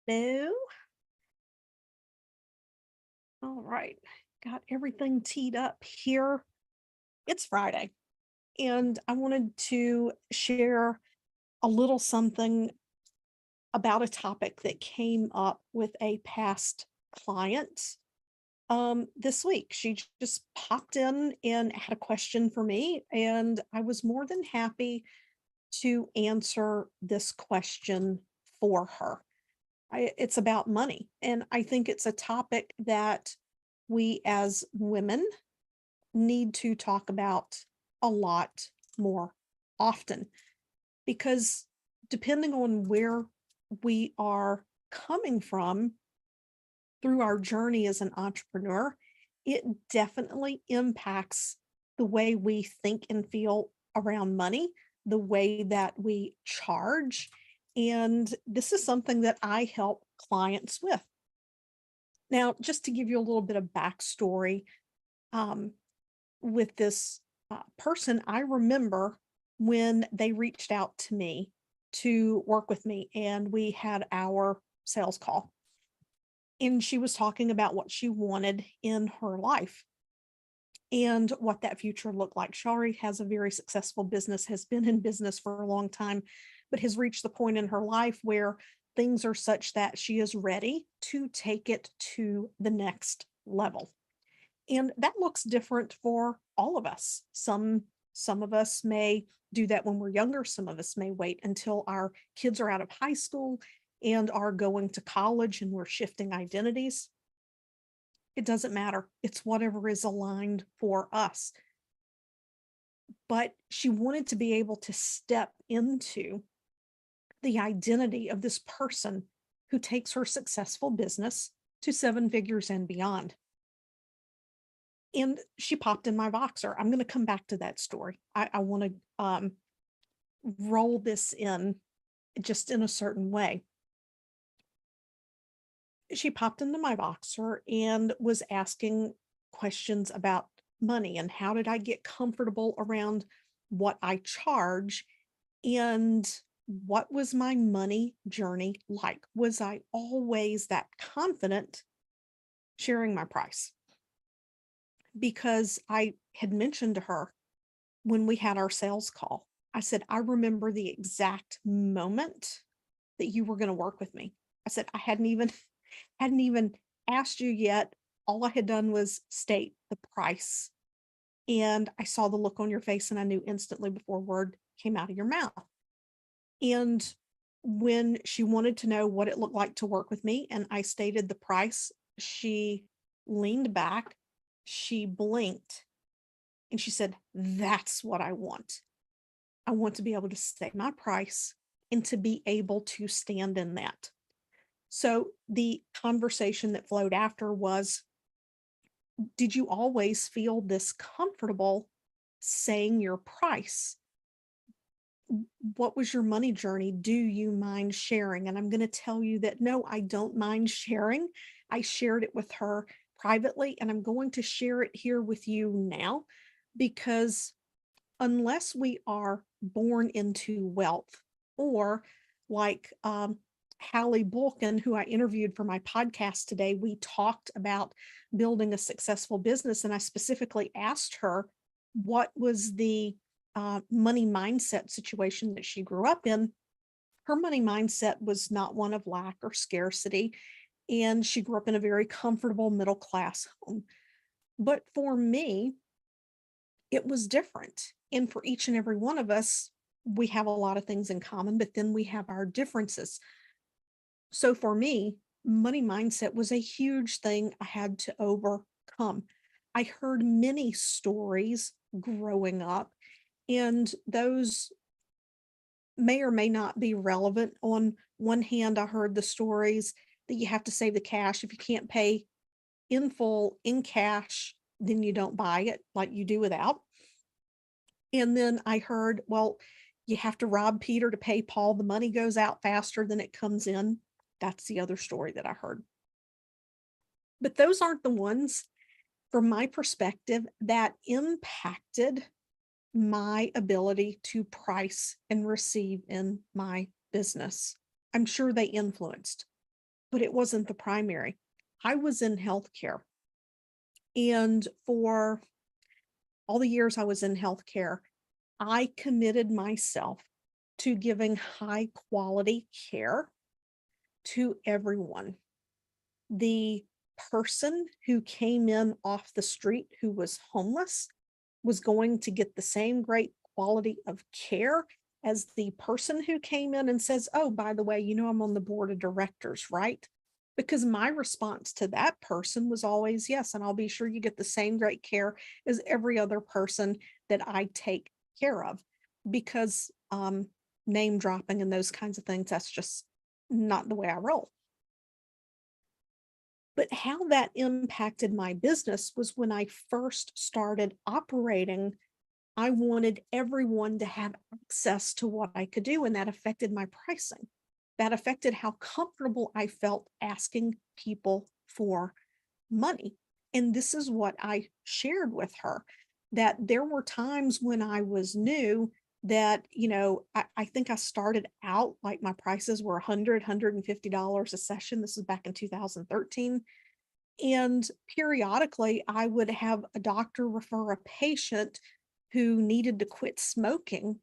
Hello. All right. Got everything teed up here. It's Friday, and I wanted to share a little something about a topic that came up with a past client this week. She just popped in and had a question for me, and I was more than happy to answer this question for her. It's about money. And I think it's a topic that we as women need to talk about a lot more often because depending on where we are coming from through our journey as an entrepreneur, it definitely impacts the way we think and feel around money, the way that we charge. And this is something that I help clients with. Now, just to give you a little bit of backstory um, with this person, I remember when they reached out to me to work with me, and we had our sales call. And she was talking about what she wanted in her life and what that future looked like. Shari has a very successful business, has been in business for a long time, but has reached the point in her life where things are such that she is ready to take it to the next level. And that looks different for all of us. Some of us may do that when we're younger, some of us may wait until our kids are out of high school and are going to college and we're shifting identities. It doesn't matter. It's whatever is aligned for us. But she wanted to be able to step into the identity of this person who takes her successful business to seven figures and beyond. And she popped in my Voxer. I'm going to come back to that story. I want to roll this in just in a certain way. She popped into my Voxer and was asking questions about money and how did I get comfortable around what I charge and what was my money journey like? Was I always that confident sharing my price? Because I had mentioned to her when we had our sales call, I said, I remember the exact moment that you were going to work with me. I said, I hadn't even asked you yet. All I had done was state the price. And I saw the look on your face and I knew instantly before a word came out of your mouth. And when she wanted to know what it looked like to work with me and I stated the price, she leaned back, she blinked, and she said, that's what I want. I want to be able to state my price and to be able to stand in that. So the conversation that flowed after was, did you always feel this comfortable saying your price? What was your money journey? Do you mind sharing? And I'm going to tell you that no, I don't mind sharing. I shared it with her privately, and I'm going to share it here with you now because unless we are born into wealth, or like Hallie Bulkin, who I interviewed for my podcast today, we talked about building a successful business. And I specifically asked her what was the money mindset situation that she grew up in. Her money mindset was not one of lack or scarcity. And she grew up in a very comfortable middle class home. But for me, it was different. And for each and every one of us, we have a lot of things in common, but then we have our differences. So for me, money mindset was a huge thing I had to overcome. I heard many stories growing up, and those may or may not be relevant. On one hand, I heard the stories that you have to save the cash. If you can't pay in full in cash, then you don't buy it like you do without. And then I heard, well, you have to rob Peter to pay Paul. The money goes out faster than it comes in. That's the other story that I heard. But those aren't the ones, from my perspective, that impacted my ability to price and receive in my business. I'm sure they influenced, but it wasn't the primary. I was in healthcare. And for all the years I was in healthcare, I committed myself to giving high quality care to everyone. The person who came in off the street who was homeless was going to get the same great quality of care as the person who came in and says, "Oh, by the way, I'm on the board of directors, right?" Because my response to that person was always, "Yes, and I'll be sure you get the same great care as every other person that I take care of." Because name dropping and those kinds of things, that's just not the way I roll. But how that impacted my business was when I first started operating, I wanted everyone to have access to what I could do, and that affected my pricing. That affected how comfortable I felt asking people for money. And this is what I shared with her, that there were times when I was new that, I think I started out like my prices were $150 a session. This is back in 2013. And periodically, I would have a doctor refer a patient who needed to quit smoking,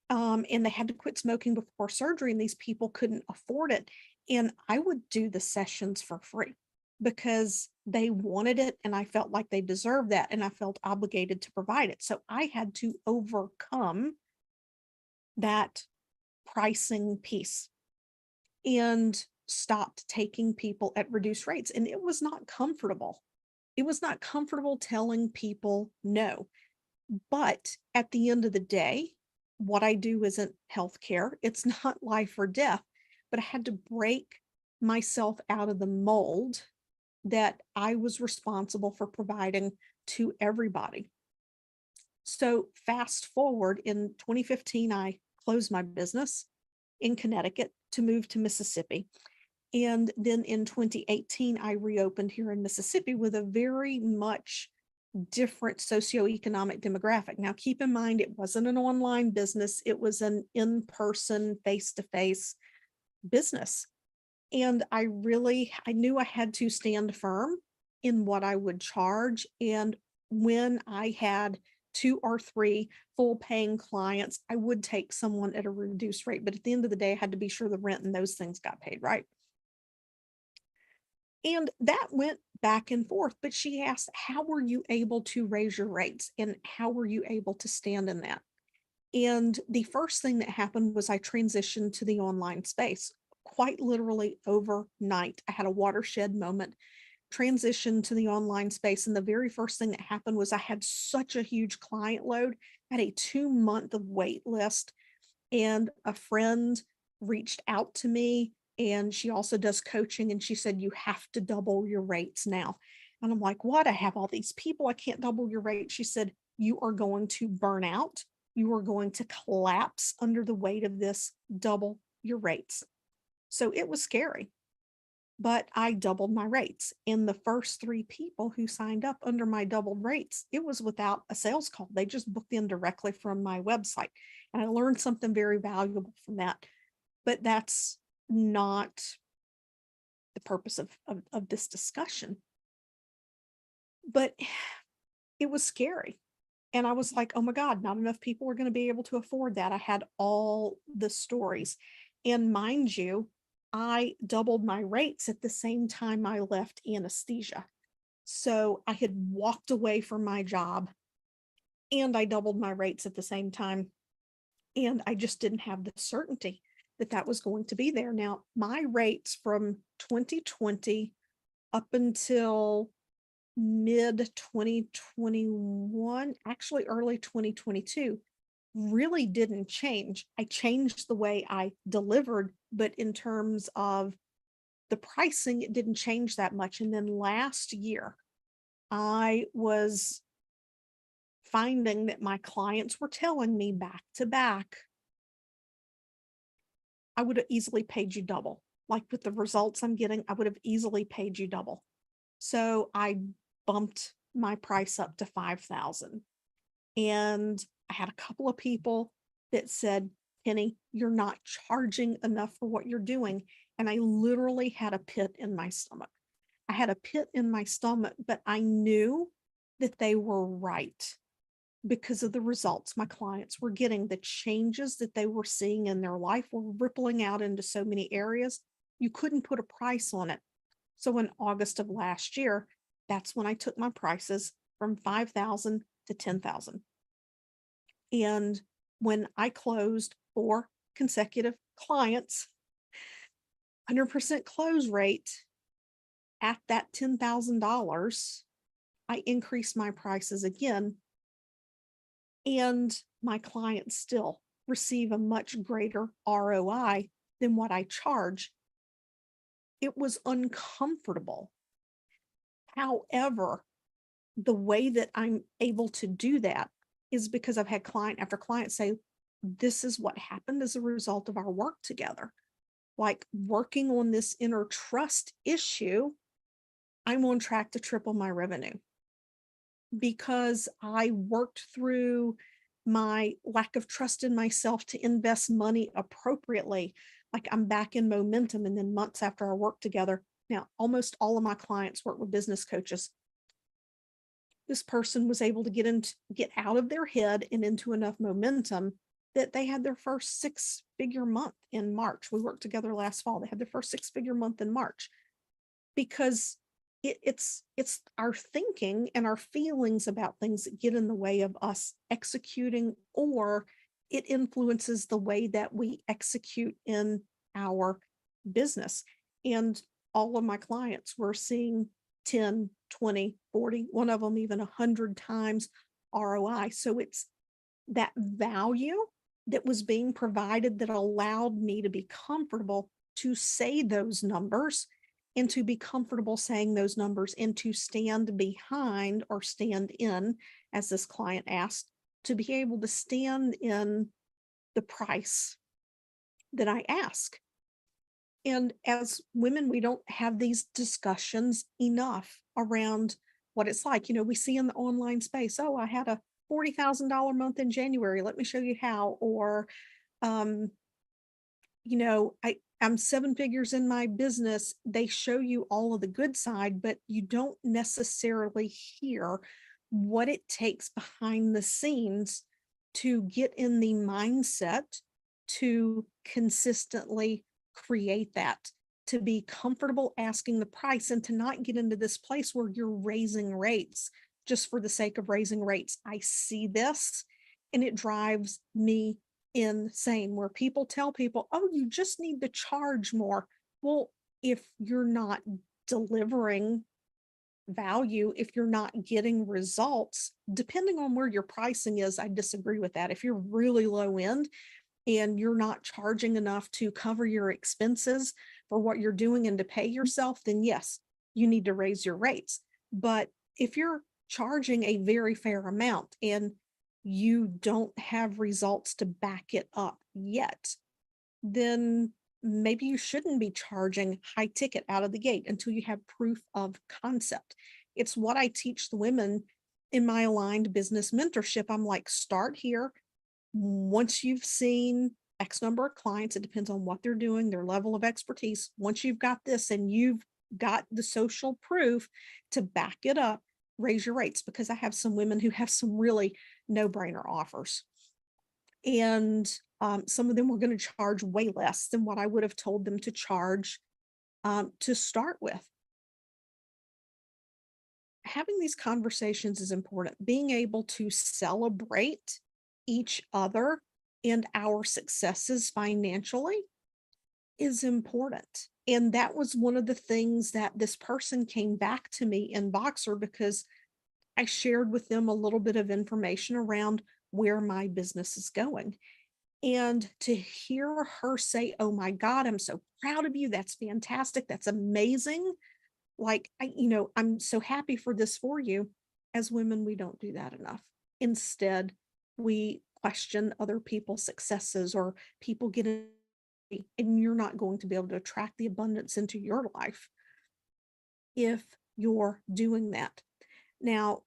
and they had to quit smoking before surgery, and these people couldn't afford it. And I would do the sessions for free because they wanted it, and I felt like they deserved that, and I felt obligated to provide it. So I had to overcome that pricing piece and stopped taking people at reduced rates. And it was not comfortable. It was not comfortable telling people no. But at the end of the day, what I do isn't healthcare. It's not life or death. But I had to break myself out of the mold that I was responsible for providing to everybody. So fast forward in 2015, I closed my business in Connecticut to move to Mississippi. And then in 2018, I reopened here in Mississippi with a very much different socioeconomic demographic. Now, keep in mind, it wasn't an online business, it was an in person, face to face business. And I knew I had to stand firm in what I would charge. And when I had two or three full paying clients, I would take someone at a reduced rate. But at the end of the day, I had to be sure the rent and those things got paid, right? And that went back and forth. But she asked, "How were you able to raise your rates? And how were you able to stand in that?" And the first thing that happened was I transitioned to the online space quite literally overnight. I had a watershed moment, transitioned to the online space. And the very first thing that happened was I had such a huge client load, I had a 2 month of wait list, and a friend reached out to me, and she also does coaching, and she said, "You have to double your rates now." And I'm like, "What? I have all these people. I can't double your rate." She said, "You are going to burn out. You are going to collapse under the weight of this. Double your rates." So it was scary, but I doubled my rates. And the first three people who signed up under my doubled rates, it was without a sales call. They just booked in directly from my website. And I learned something very valuable from that. But that's not the purpose of this discussion. But it was scary. And I was like, "Oh my God, not enough people are going to be able to afford that." I had all the stories. And mind you, I doubled my rates at the same time I left anesthesia. So I had walked away from my job and I doubled my rates at the same time. And I just didn't have the certainty that that was going to be there. Now, my rates from 2020 up until mid 2021, actually early 2022, really didn't change. I changed the way I delivered, but in terms of the pricing, it didn't change that much. And then last year, I was finding that my clients were telling me back to back, "I would have easily paid you double. Like with the results I'm getting, I would have easily paid you double." So I bumped my price up to 5,000. And I had a couple of people that said, "Penny, you're not charging enough for what you're doing." And I literally had a pit in my stomach. I had a pit in my stomach, but I knew that they were right because of the results my clients were getting, the changes that they were seeing in their life were rippling out into so many areas. You couldn't put a price on it. So in August of last year, that's when I took my prices from 5,000 to 10,000. And when I closed 4 consecutive clients, 100% close rate at that $10,000, I increased my prices again, and my clients still receive a much greater ROI than what I charge. It was uncomfortable. However, the way that I'm able to do that is because I've had client after client say, this is what happened as a result of our work together. Like working on this inner trust issue, I'm on track to triple my revenue because I worked through my lack of trust in myself to invest money appropriately. Like I'm back in momentum. And then months after our work together, now almost all of my clients work with business coaches. This person was able to get out of their head and into enough momentum that they had their first 6-figure month in March. We worked together last fall. They had their first 6-figure month in March because it's our thinking and our feelings about things that get in the way of us executing, or it influences the way that we execute in our business. And all of my clients were seeing 10, 20, 40, one of them even 100 times ROI. So it's that value that was being provided that allowed me to be comfortable to say those numbers and to be comfortable saying those numbers and to stand behind or stand in, as this client asked, to be able to stand in the price that I ask. And as women, we don't have these discussions enough around what it's like. You know, we see in the online space, oh, I had a $40,000 month in January. Let me show you how. Or, um, I'm 7 figures in my business. They show you all of the good side, but you don't necessarily hear what it takes behind the scenes to get in the mindset to consistently create that, to be comfortable asking the price and to not get into this place where you're raising rates just for the sake of raising rates. I see this and it drives me insane, where people tell people, oh, you just need to charge more. Well, if you're not delivering value, if you're not getting results, depending on where your pricing is, I disagree with that. If you're really low end and you're not charging enough to cover your expenses for what you're doing and to pay yourself, then yes, you need to raise your rates. But if you're charging a very fair amount and you don't have results to back it up yet, then maybe you shouldn't be charging high ticket out of the gate until you have proof of concept. It's what I teach the women in my aligned business mentorship. I'm like, start here. Once you've seen X number of clients, it depends on what they're doing, their level of expertise. Once you've got this and you've got the social proof to back it up, raise your rates, because I have some women who have some really no-brainer offers. And some of them were going to charge way less than what I would have told them to charge to start with. Having these conversations is important. Being able to celebrate each other and our successes financially is important. And that was one of the things that this person came back to me in Voxer, because I shared with them a little bit of information around where my business is going. And to hear her say, oh my God, I'm so proud of you. That's fantastic. That's amazing. Like, I'm so happy for this for you. As women, we don't do that enough. Instead, we question other people's successes, or people get in, and you're not going to be able to attract the abundance into your life if you're doing that. Now,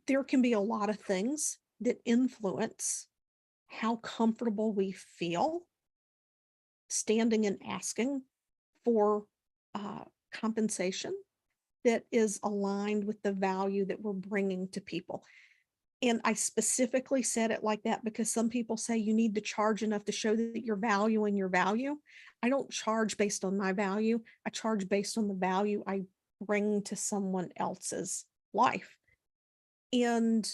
there can be a lot of things that influence how comfortable we feel standing and asking for compensation that is aligned with the value that we're bringing to people. And I specifically said it like that because some people say you need to charge enough to show that you're valuing your value. I don't charge based on my value. I charge based on the value I bring to someone else's life. And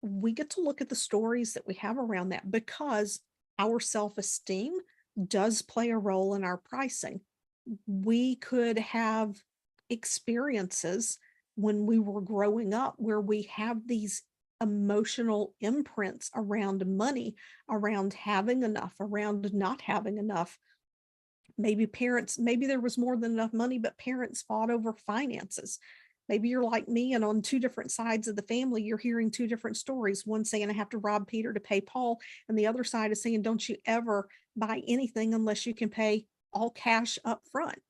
we get to look at the stories that we have around that because our self esteem does play a role in our pricing. We could have experiences when we were growing up where we have these emotional imprints around money, around having enough, around not having enough. Maybe there was more than enough money, but parents fought over finances. Maybe you're like me, and on two different sides of the family, you're hearing two different stories. One saying, I have to rob Peter to pay Paul. And the other side is saying, don't you ever buy anything unless you can pay all cash up front,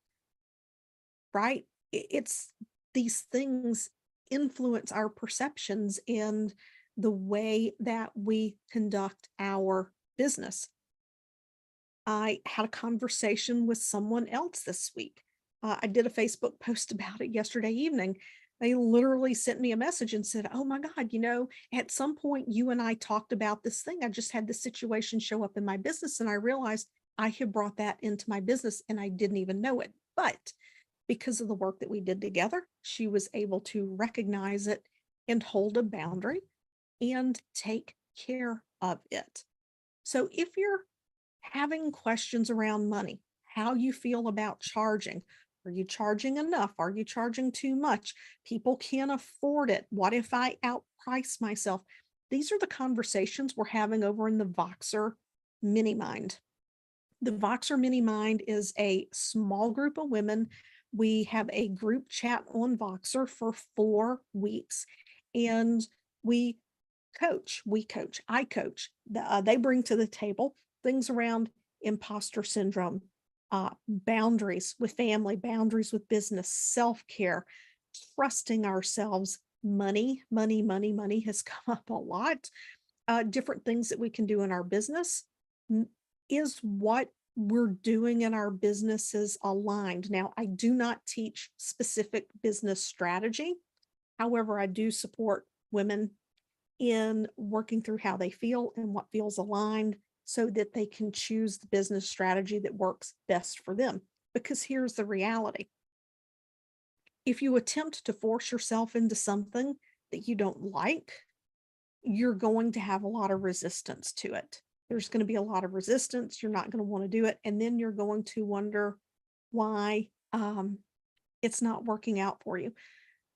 right? It's these things influence our perceptions and the way that we conduct our business. I had a conversation with someone else this week. I did a Facebook post about it yesterday evening. They literally sent me a message and said, oh my God, at some point you and I talked about this thing. I just had this situation show up in my business and I realized I had brought that into my business and I didn't even know it. But because of the work that we did together, she was able to recognize it and hold a boundary and take care of it. So if you're having questions around money, how you feel about charging, are you charging enough? Are you charging too much? People can't afford it. What if I outprice myself? These are the conversations we're having over in the Voxer Mini Mind. The Voxer Mini Mind is a small group of women. We have a group chat on Voxer for 4 weeks, and we I coach. They bring to the table things around imposter syndrome, boundaries with family, boundaries with business, self care, trusting ourselves. Money has come up a lot. Different things that we can do in our business. Is what we're doing in our businesses aligned? Now, I do not teach specific business strategy. However, I do support women in working through how they feel and what feels aligned so that they can choose the business strategy that works best for them. Because here's the reality. If you attempt to force yourself into something that you don't like, you're going to have a lot of resistance to it. There's going to be a lot of resistance. You're not going to want to do it. And then you're going to wonder why it's not working out for you.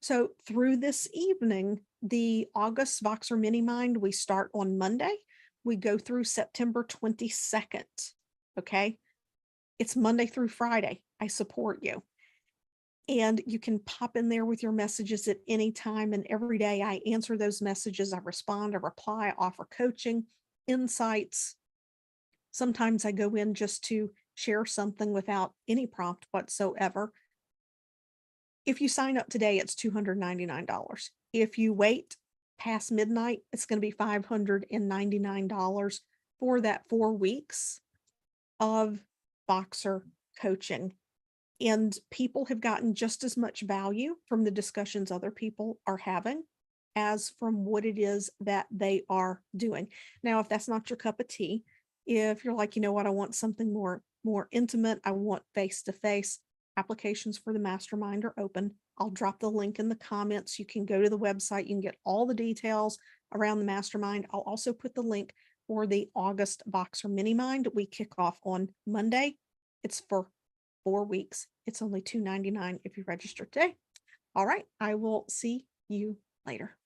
So through this evening, the August Voxer Mini Mind, we start on Monday. We go through September 22nd. Okay. It's Monday through Friday. I support you. And you can pop in there with your messages at any time. And every day I answer those messages. I respond, I reply, I offer coaching, insights. Sometimes I go in just to share something without any prompt whatsoever. If you sign up today, it's $299. If you wait past midnight, it's going to be $599 for that 4 weeks of Voxer coaching. And people have gotten just as much value from the discussions other people are having as from what it is that they are doing. Now, if that's not your cup of tea, if you're like, you know what, I want something more intimate, I want face-to-face, applications for the mastermind are open. I'll drop the link in the comments. You can go to the website. You can get all the details around the mastermind. I'll also put the link for the August Voxer Mini Mind. We kick off on Monday. It's for 4 weeks. It's only $299 if you register today. All right. I will see you later.